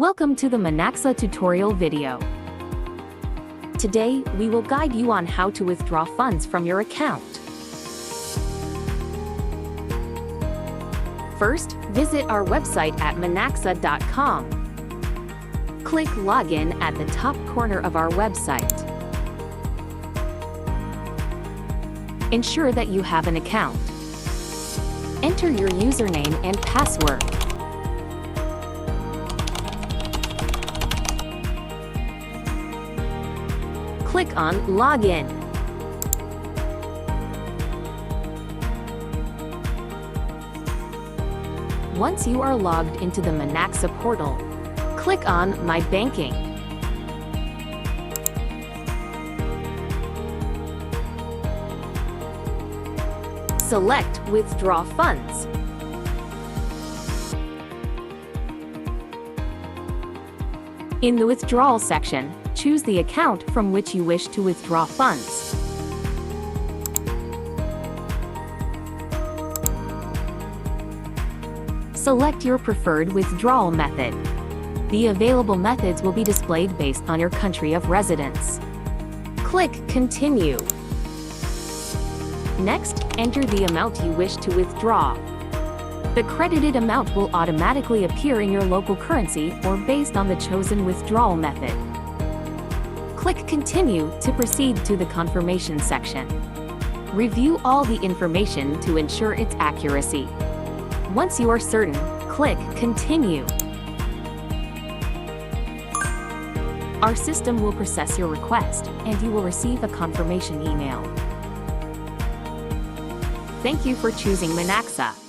Welcome to the Monaxa tutorial video. Today, we will guide you on how to withdraw funds from your account. First, visit our website at monaxa.com. Click Login at the top corner of our website. Ensure that you have an account. Enter your username and password. Click on Login. Once you are logged into the Monaxa portal, click on My Banking. Select Withdraw Funds. In the Withdrawal section, choose the account from which you wish to withdraw funds. Select your preferred withdrawal method. The available methods will be displayed based on your country of residence. Click Continue. Next, enter the amount you wish to withdraw. The credited amount will automatically appear in your local currency or based on the chosen withdrawal method. Click Continue to proceed to the confirmation section. Review all the information to ensure its accuracy. Once you are certain, click Continue. Our system will process your request, and you will receive a confirmation email. Thank you for choosing Monaxa.